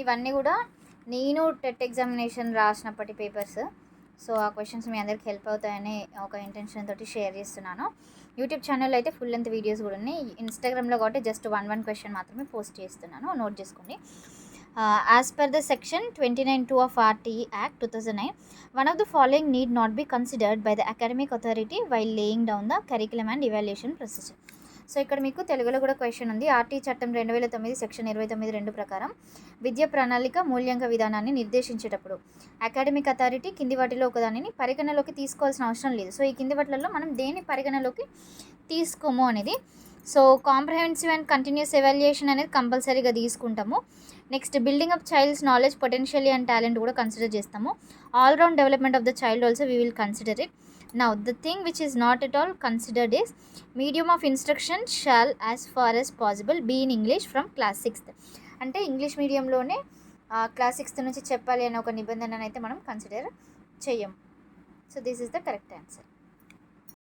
ఇవన్నీ కూడా నేను టెట్ ఎగ్జామినేషన్ రాసినప్పటి పేపర్స్. సో ఆ క్వశ్చన్స్ మీ అందరికి హెల్ప్ అవుతాయని ఒక ఇంటెన్షన్ తోటి షేర్ చేస్తున్నాను. యూట్యూబ్ ఛానల్లో అయితే ఫుల్ లెంత్ వీడియోస్ కూడా ఉన్నాయి. ఇన్స్టాగ్రామ్లో కాబట్టి జస్ట్ వన్ క్వశ్చన్ మాత్రమే పోస్ట్ చేస్తున్నాను, నోట్ చేసుకోండి. As per the section 29(2) of RTE Act 2009, one of the following need not be considered by the academic authority while laying down the curriculum and evaluation procedure. So ఇక్కడ మీకు తెలుగులో కూడా question ఉంది. RT చట్టం 2009 section 29(2) ప్రకారం విద్యా ప్రణాళిక మూల్యాంక విధానాన్ని నిర్దేశించేటప్పుడు అకాడమిక్ అథారిటీ కింది వాటిలో ఒకదానిని పరిగణలోకి తీసుకోవాల్సిన అవసరం లేదు. సో ఈ కింది వాటిలలో మనం దేని పరిగణలోకి తీసుకోము అనేది. So comprehensive and continuous evaluation అనేది కంపల్సరీగా తీసుకుంటాము. Next building up child's knowledge potential and talent కూడా కన్సిడర్ చేస్తాము. All round development of the child also we will consider it. Now the thing which is not at all considered is medium of instruction shall as far as possible be in English from class 6th. అంటే English మీడియంలోనే class 6th నుంచి చెప్పాలి అనే ఒక నిబంధనను అయితే మనం consider చెయ్యం. So this is the correct answer.